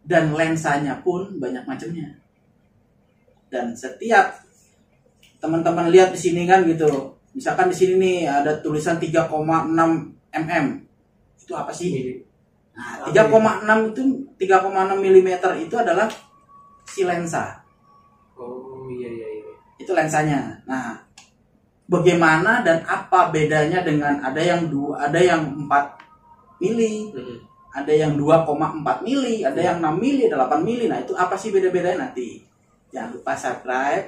Dan lensanya pun banyak macamnya. Dan setiap teman-teman lihat di sini kan gitu, misalkan di sini nih ada tulisan 3,6 mm, itu apa sih? Nah, 3,6 itu 3,6 mm itu adalah si lensa. Oh iya. Itu lensanya. Nah, bagaimana dan apa bedanya dengan ada yang 4 mili, ada yang 2,4 mili, ada yang 6 mili, ada 8 mili. Nah, itu apa sih beda-bedanya nanti? Jangan lupa subscribe,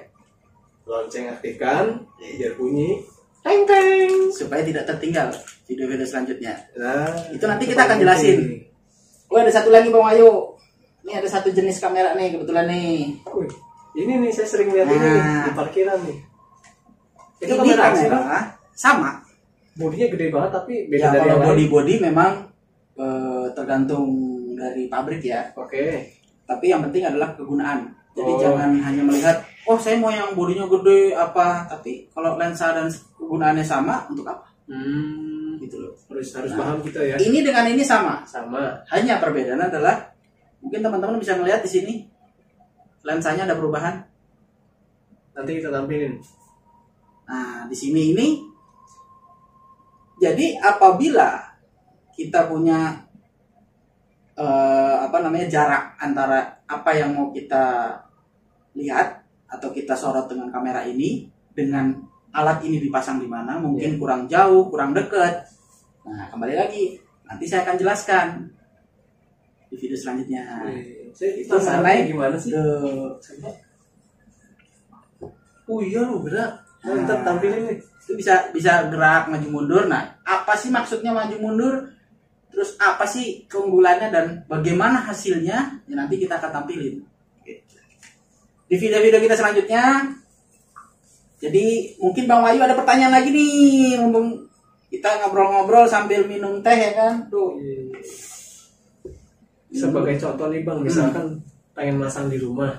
lonceng aktifkan biar bunyi teng teng supaya tidak tertinggal video-video selanjutnya. Nah, itu nanti kita akan jelasin. Oh, ada satu lagi Bang Ayu. Ini ada satu jenis kamera nih kebetulan nih. Ini nih saya sering lihat ini di parkiran nih. Itu Ini kamera sama. bodinya gede banget tapi beda Ya, dari kalau yang lain. body memang tergantung dari pabrik ya. Oke. Tapi yang penting adalah kegunaan. Jadi Oh. jangan hanya melihat, oh saya mau yang bodinya gede apa, tapi kalau lensa dan kegunaannya sama untuk apa? Gitu loh. Harus paham kita ya. Ini dengan ini sama. Hanya Hanya perbedaan adalah mungkin teman-teman bisa melihat di sini lensanya ada perubahan. nanti kita tampilin. Nah, di sini ini jadi apabila kita punya jarak antara apa yang mau kita lihat atau kita sorot dengan kamera ini dengan alat ini dipasang di mana, mungkin kurang jauh, kurang dekat. Nah, kembali lagi nanti saya akan jelaskan di video selanjutnya. Itu sampai gimana sih? Oh iya lu gerak. Ntar tampilin nih. Itu bisa gerak maju mundur. Nah, apa sih maksudnya maju mundur? Terus apa sih keunggulannya dan bagaimana hasilnya? Ya, nanti kita akan tampilin di video-video kita selanjutnya. Jadi mungkin Bang Wahyu ada pertanyaan lagi nih, mumpung kita ngobrol-ngobrol sambil minum teh ya kan? Tuh. Sebagai contoh nih Bang, misalkan pengen masang di rumah.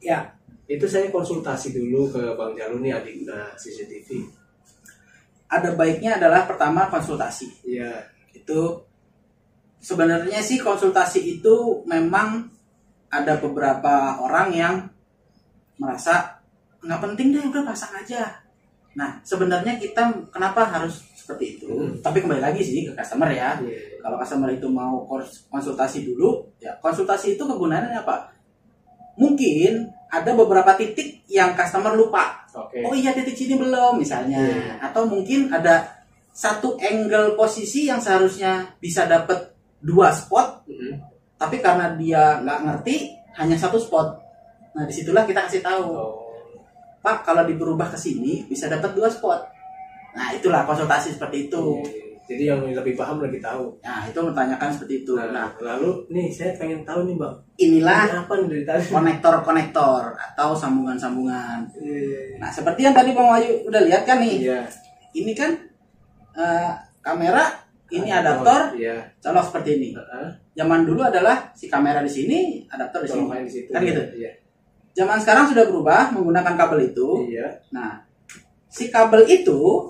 Ya. Itu saya konsultasi dulu ke Bang Jalu nih, Adinda CCTV. Ada baiknya adalah pertama konsultasi. Iya. Itu sebenarnya sih konsultasi itu memang ada beberapa orang yang merasa nggak penting deh, udah pasang aja. Nah, sebenarnya kita kenapa harus seperti itu? Tapi kembali lagi sih ke customer ya. Kalau customer itu mau konsultasi dulu, ya konsultasi itu kegunaannya apa? Mungkin ada beberapa titik yang customer lupa. Oh iya, titik sini belum misalnya. Atau mungkin ada satu angle posisi yang seharusnya bisa dapat 2 spot, tapi karena dia nggak ngerti hanya 1 spot. Nah, disitulah kita kasih tahu, Pak, kalau diberubah ke sini bisa dapat 2 spot. Nah, itulah konsultasi seperti itu. Jadi yang lebih paham lebih tahu. Nah, itu menanyakan seperti itu. Nah, lalu nih saya pengen tahu nih Bang. Inilah apa nih dari tadi? konektor-konektor atau sambungan-sambungan. Nah, seperti yang tadi Bang Wahyu udah lihat kan nih. Iya. Ini kan kamera, ini adaptor, colok seperti ini. Zaman dulu adalah si kamera di sini, adaptor di sini. Kan gitu. Iya. Zaman sekarang sudah berubah menggunakan kabel itu. Iya. Nah, si kabel itu,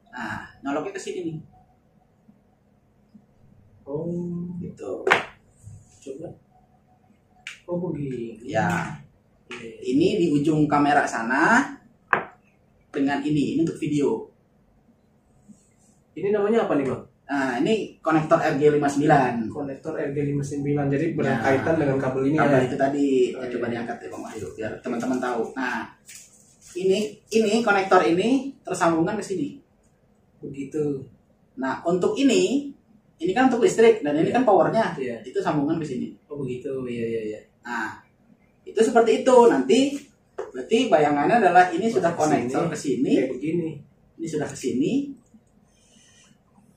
nah, nyoloknya ke sini nih. Oh, Gitu. coba. Oh, begini. Ya. Ini di ujung kamera sana dengan ini untuk video. Ini namanya apa nih Bang? Nah, ini konektor RG59. Konektor RG59. Jadi berkaitan dengan kabel ini kabel ya. itu tadi. Ya, coba diangkat ya Bang Wahyu biar teman-teman tahu. Nah, ini konektor ini tersambungkan ke sini. Begitu. Nah, untuk ini kan untuk listrik dan ini kan powernya. Iya. Itu sambungan ke sini. Oh, begitu. Iya. Nah, itu seperti itu. Nanti berarti bayangannya adalah ini sudah konektor ke sini. Kayak begini. Ini sudah ke sini.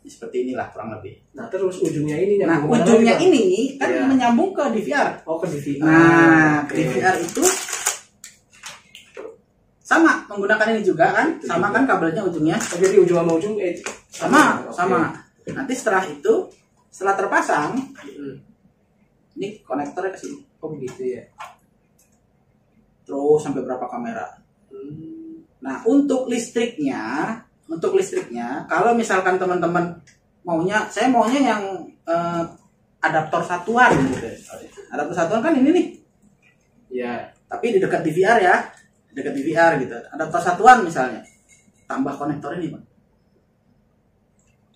Seperti inilah kurang lebih. Nah, terus ujungnya ini Nah, nyambung kemana ujungnya lagi, Bang? ini kan Iya. menyambung ke DVR. Oh, ke DVR. Nah, Oke. DVR itu sama menggunakan ini juga kan? Itu Sama juga. kan kabelnya ujungnya? Oh, jadi ujung sama ujung Sama. Oke. Nanti setelah terpasang, Ini konektornya ke sini. Oh begitu ya. Terus sampai berapa kamera. Nah, untuk listriknya, kalau misalkan teman-teman maunya, saya maunya yang adaptor satuan gitu. Adaptor satuan kan ini nih. Ya. Tapi di dekat DVR ya. Dekat DVR gitu. Adaptor satuan misalnya. Tambah konektor ini, Bang.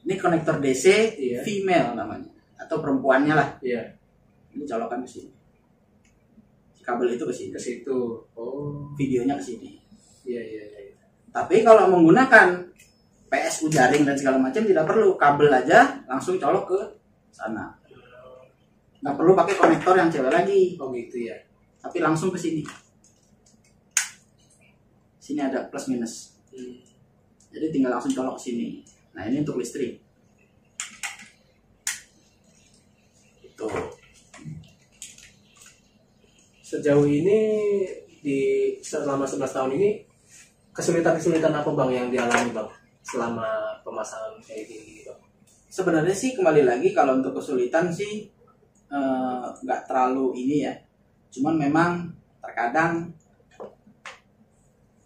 Ini konektor DC Iya. female namanya atau perempuannya lah. Iya. Ini colokan ke sini. Kabel itu ke sini. Ke situ. Oh. Videonya ke sini. Iya, iya, iya. Tapi kalau menggunakan PSU jaring dan segala macam tidak perlu, kabel aja langsung colok ke sana. Nggak perlu pakai konektor yang cewek lagi. Oh gitu ya. Tapi langsung ke sini. Sini ada plus minus. Jadi tinggal langsung colok ke sini. Nah, ini untuk listrik. Itu. Sejauh ini selama 11 tahun ini kesulitan apa Bang yang dialami Bang selama pemasangan kayak gini Bang? Sebenarnya sih kembali lagi kalau untuk kesulitan sih nggak terlalu ini ya. Cuman memang terkadang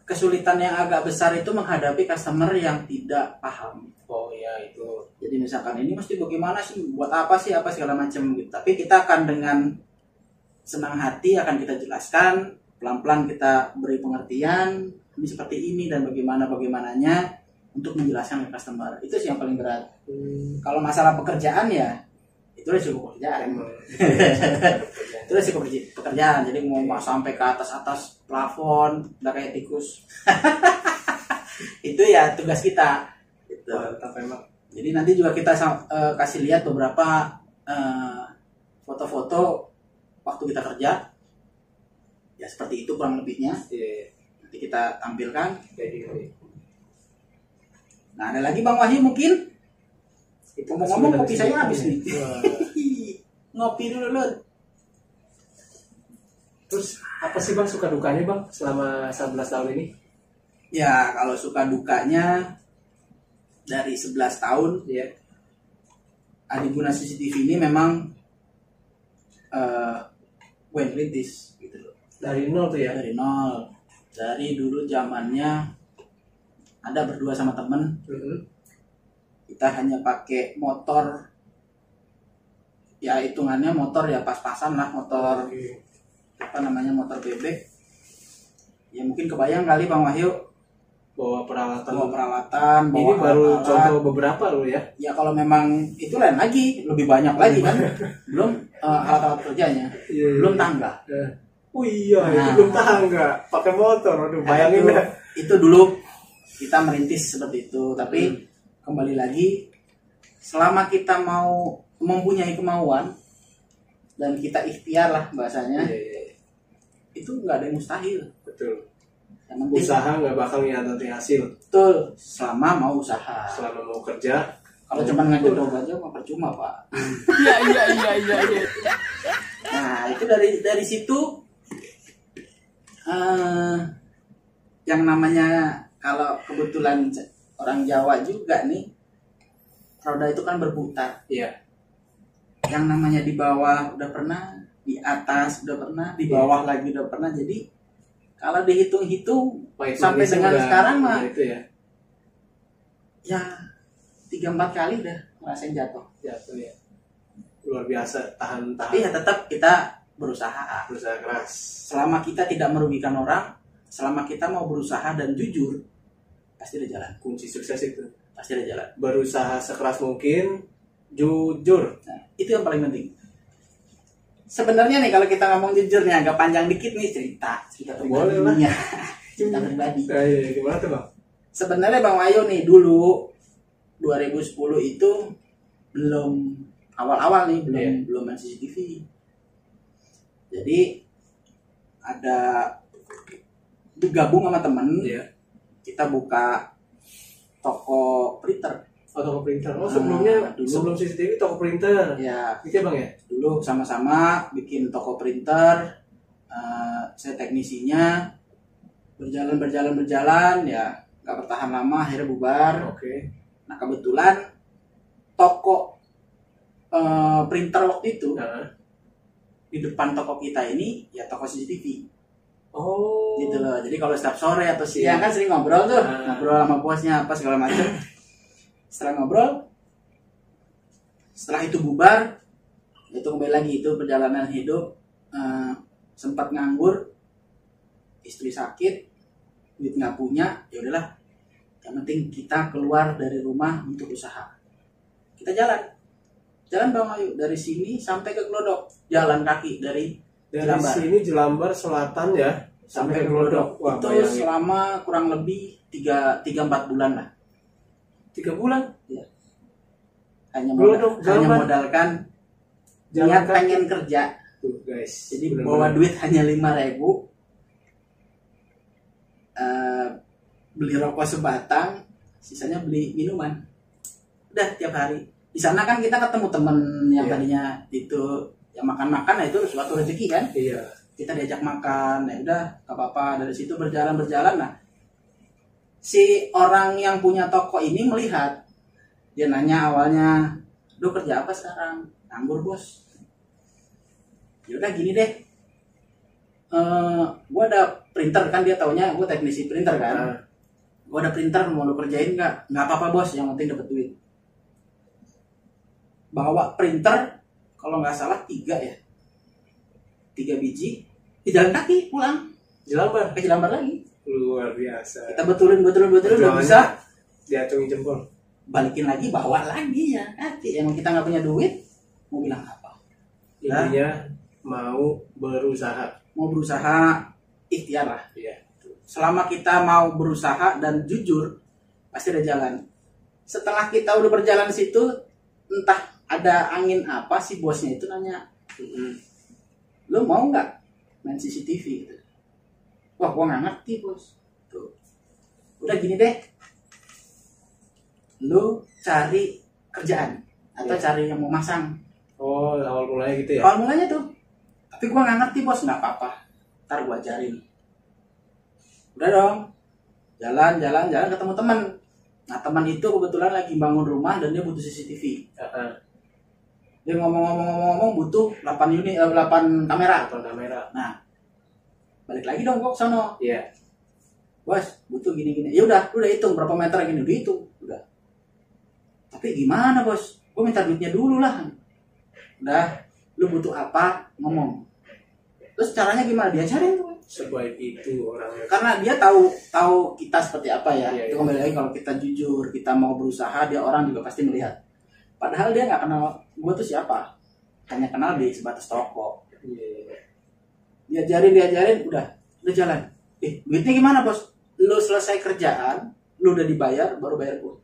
kesulitan yang agak besar itu menghadapi customer yang tidak paham. Oh iya itu. Jadi misalkan ini mesti bagaimana sih, buat apa sih, apa segala macam gitu. Tapi kita akan dengan senang hati akan kita jelaskan, pelan-pelan kita beri pengertian, ini seperti ini dan bagaimananya untuk menjelaskan ke customer. Itu sih yang paling berat. Kalau masalah pekerjaan ya itu resiko pekerjaan. Itu resiko pekerjaan. Jadi mau sampai ke atas plafon udah kayak tikus. Itu ya tugas kita. Gitu. Mantap emang. Jadi nanti juga kita kasih lihat beberapa foto-foto waktu kita kerja. Ya seperti itu kurang lebihnya. Iya. Nanti kita tampilkan. Jadi. Nah, ada lagi Bang Wahyu mungkin? Ngomong-ngomong kopi saya habis nih. Ngopi dulu Lur. Terus apa sih Bang suka dukanya Bang selama 11 tahun ini? Ya, kalau suka dukanya dari 11 tahun Iya. Adiguna CCTV ini memang went kritis gitu loh. Dari nol tuh ya? Dari nol. Dari dulu zamannya ada berdua sama temen, kita hanya pakai motor, ya hitungannya motor ya pas-pasan lah, motor apa namanya, motor bebek. Ya mungkin kebayang kali Bang Wahyu Bawa peralatan, ini bawa baru alat. contoh beberapa loh ya. Ya kalau memang itu lain lagi, lebih banyak lagi kan. Belum alat-alat kerjanya, belum tangga. Oh iya, Nah. itu belum tangga, pakai motor. Aduh, bayangin dah. Itu dulu kita merintis seperti itu, tapi kembali lagi selama kita mau mempunyai kemauan dan kita ikhtiar lah bahasanya, Iya. itu nggak ada yang mustahil. Betul. Yang penting Usaha nggak bakal ngianati hasil betul selama mau usaha. selama mau kerja. Kalau cuma ngedorong aja mah percuma Pak. Iya. Nah itu dari situ yang namanya, kalau kebetulan orang Jawa juga nih, roda itu kan berputar. Iya. Yang namanya di bawah udah pernah, di atas udah pernah, di bawah lagi udah pernah. Jadi kalau dihitung-hitung sampai dengan sekarang mah itu ya. ya 3-4 kali udah ngerasain jatuh. Jatuh ya. Luar biasa, tahan. Tapi ya tetap kita berusaha. Berusaha keras. Selama kita tidak merugikan orang, selama kita mau berusaha dan jujur, pasti ada jalan. Kunci sukses itu. Pasti ada jalan. Berusaha sekeras mungkin, jujur. Nah, itu yang paling penting. Sebenarnya nih kalau kita ngomong jujurnya agak panjang dikit nih, cerita Boleh lah. pribadinya. Cerita pribadi. Nah, iya, gimana tuh Bang? Sebenarnya Bang Wayu nih dulu 2010 itu belum awal-awal nih, belum main CCTV. Jadi ada digabung sama temen, kita buka toko printer. Oh, toko printer. Oh, sebelumnya dulu. sebelum CCTV toko printer. Ya, Gitu ya Bang ya? dulu sama-sama bikin toko printer. Saya teknisinya, berjalan ya nggak bertahan lama, akhirnya bubar. Oke. Nah kebetulan toko printer waktu itu Nah, di depan toko kita ini ya toko CCTV. Oh. Gitu loh. Jadi kalau setiap sore atau siang kan sering ngobrol tuh, ngobrol sama bosnya apa segala macam. Setelah ngobrol, setelah itu bubar, itu kembali lagi itu perjalanan hidup. Sempat nganggur, istri sakit, duit nggak punya, ya udahlah. Yang penting kita keluar dari rumah untuk usaha. Kita jalan Bang Ayu dari sini sampai ke Glodok, jalan kaki dari Jelambar. Sini Jelambar Selatan ya sampai ke Glodok. Wah, itu bayangin. selama kurang lebih 3-4 bulan lah. 3 bulan Ya. Hanya Glodok, Jelambar. modalkan Jalan niat kaki. pengen kerja. Tuh guys. Jadi bener-bener. bawa duit hanya 5.000. Beli rokok sebatang, sisanya beli minuman. Udah tiap hari. Di sana kan kita ketemu temen yang Iya. tadinya itu yang makan-makan, nah itu suatu rezeki kan. Iya. Kita diajak makan, ya udah gak apa-apa. Dari situ berjalan. Nah, si orang yang punya toko ini melihat, dia nanya awalnya, "Lu kerja apa sekarang?" "Nganggur bos." Ya udah gini deh, gua ada printer kan, dia taunya gua teknisi printer kan. Nah, Gua ada printer, mau lu kerjain nggak? Nggak apa-apa bos, yang penting dapat duit. Bawa printer, kalau nggak salah 3 biji, di jalan kaki pulang Jelambar. ke Jelambar lagi. Luar biasa. Kita betulin udah Perjuangannya bisa, diacungi jempol. balikin lagi, bawa lagi ya kaki. Emang kita nggak punya duit, mau bilang apa? Nah, Intinya mau berusaha. mau berusaha, ikhtiar lah. Iya. Selama kita mau berusaha dan jujur, pasti ada jalan. Setelah kita udah berjalan di situ, entah ada angin apa, si bosnya itu nanya, "Lu mau nggak main CCTV?" gitu. Wah, gua nggak ngerti bos. Tuh. Udah gini deh, lu cari kerjaan atau Iya. cari yang mau masang. Oh, awal mulanya gitu ya. Awal mulanya tuh, tapi gua nggak ngerti bos. Nggak apa-apa, ntar gua ajarin. Udah dong, jalan ketemu teman. Nah, teman itu kebetulan lagi bangun rumah dan dia butuh CCTV. Heeh. Dia ngomong butuh 8 kamera. Apa kamera? Nah, balik lagi dong gua ke sono. Iya. Bos, butuh gini. Ya udah hitung berapa meter gini, udah hitung. Udah. Tapi gimana, Bos? Gua minta duitnya dulu lah. Udah, lu butuh apa? Ngomong. Terus caranya gimana? Diajarin tuh. Sebaik itu orangnya. Karena dia tahu kita seperti apa ya. Iya, Itu iya. kembali lagi kalau kita jujur, kita mau berusaha, dia orang juga pasti melihat. Padahal dia nggak kenal gue tuh siapa. Hanya kenal di sebatas toko. Iya. Diajarin, udah jalan. Duitnya gimana bos? Lu selesai kerjaan, lu udah dibayar, baru bayar gue.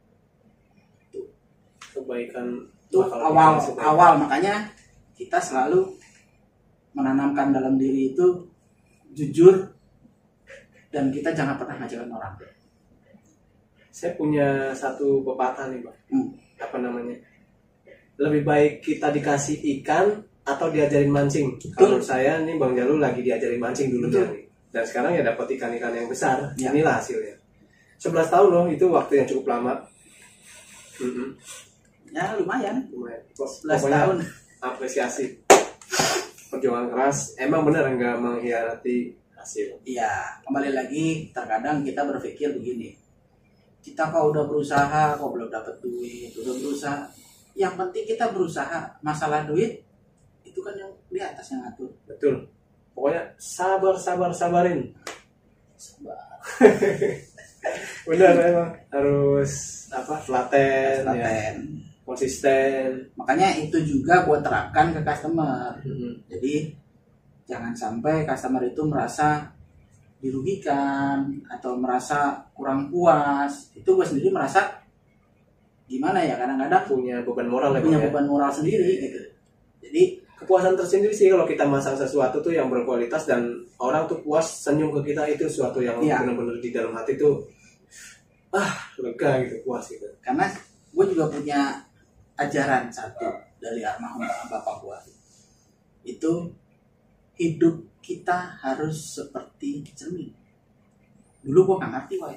Kebaikan Itu bakal awal, makanya kita selalu menanamkan dalam diri itu jujur dan kita jangan pernah ngajarin orang. Saya punya satu pepatah nih, Bang. Apa namanya? Lebih baik kita dikasih ikan atau diajarin mancing. Kalau saya nih Bang Jalu lagi diajarin mancing dulunya nih. Dan sekarang ya dapat ikan-ikan yang besar. Ya. Inilah hasilnya. 11 tahun loh, itu waktu yang cukup lama. Ya lumayan. Lumayan. 11 Pokoknya tahun. apresiasi. Perjuangan keras emang bener nggak mengkhianati hasil. Iya, kembali lagi terkadang kita berpikir begini. Kita kok udah berusaha, kok belum dapat duit, udah berusaha. Yang penting kita berusaha. Masalah duit itu kan yang di atas yang ngatur. Betul. Pokoknya sabarin. Sabar. Bener emang harus telaten, ya, Telaten. konsisten. Makanya itu juga gue terapkan ke customer. Jadi jangan sampai customer itu merasa dirugikan atau merasa kurang puas. Itu gue sendiri merasa gimana ya, kadang-kadang Punya beban moral ya, punya Bang, ya. beban moral sendiri gitu. Jadi Kepuasan tersendiri sih kalau kita masang sesuatu tuh yang berkualitas dan orang tuh puas senyum ke kita, itu sesuatu yang Iya. benar-benar di dalam hati tuh lega gitu, puas gitu. karena gue juga punya ajaran satu dari almarhum bapak gue, itu hidup kita harus seperti cermin. Dulu gue nggak ngerti, wah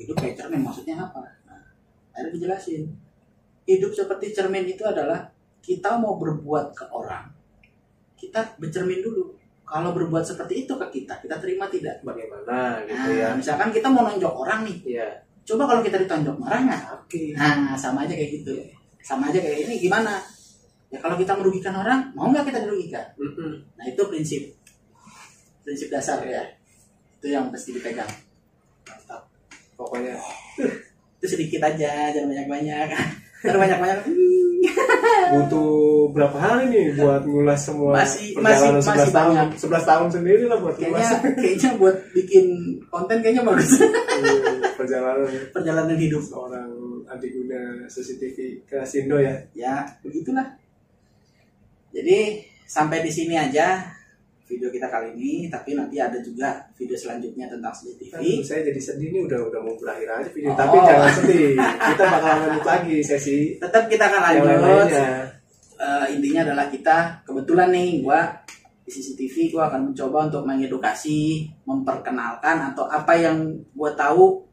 hidup kayak cermin maksudnya apa. Nah, akhirnya dijelasin, hidup seperti cermin itu adalah kita mau berbuat ke orang, kita bercermin dulu. Kalau berbuat seperti itu ke kita terima tidak? Bagaimana gitu Nah, ya. misalkan kita mau nonjok orang nih, Iya. coba kalau kita ditonjok, marah nggak? Oke. Nah, sama aja kayak gitu. Sama aja kayak ini gimana? Ya kalau kita merugikan orang, mau nggak kita dirugikan? Nah, itu prinsip dasar ya. Itu yang mesti dipegang. Mantap. Pokoknya Itu sedikit aja, jangan banyak-banyak. Terus banyak-banyak. butuh berapa hari nih buat ngulas semua perjalanan masih 11 tahun. banyak. 11 tahun sendiri lah buat ngulas. Kayaknya buat bikin konten kayaknya bagus. Perjalanan hidup seorang Adiguna CCTV ke Sindo ya. ya, begitulah. Jadi sampai di sini aja video kita kali ini, tapi nanti ada juga video selanjutnya tentang CCTV. Saya jadi sedih nih, udah mau berakhir aja video. Tapi jangan sedih, kita bakal lanjut lagi sesi. Tetap kita akan lanjut. Intinya adalah kita kebetulan nih, gua di CCTV gua akan mencoba untuk mengedukasi, memperkenalkan atau apa yang gua tahu,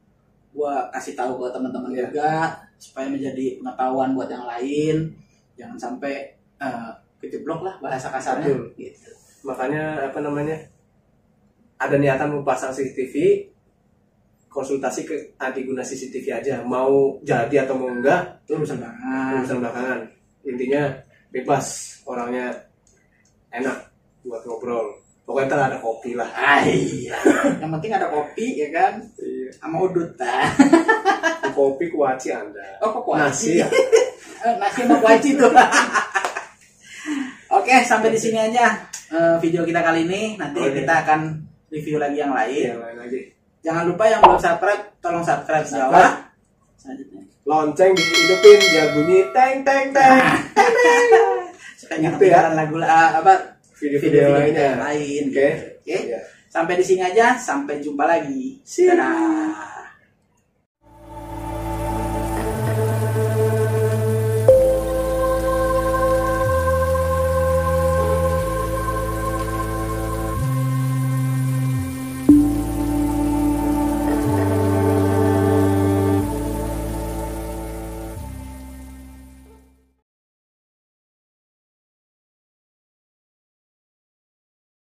gua kasih tahu ke teman-teman juga supaya menjadi pengetahuan buat yang lain. Jangan sampai kejeblok lah bahasa kasarnya. Gitu. Makanya ada niatan mau pasang CCTV, konsultasi ke Adiguna CCTV aja. Mau jadi atau mau enggak Itu urusan belakangan. Intinya bebas, orangnya enak buat ngobrol. Pokoknya ntar ada kopi lah. Iya. Yang penting ada kopi ya kan? Iya. Sama udut. Kopi kuaci Anda. Oh, kok kuaci? Nasi ya. Nasi sama kuaci tuh. Oke, sampai di sini aja video kita kali ini. Nanti kita akan review lagi yang lain. Yang lain lagi. Jangan lupa yang belum subscribe, tolong subscribe bawah. Selanjutnya. Lonceng dihidupin biar bunyi teng teng teng. Supaya nggak Gitu ya. ketinggalan lagu apa Video-video lainnya. lain. Oke. Oke. Iya. Sampai di sini aja. Sampai jumpa lagi. Dadah.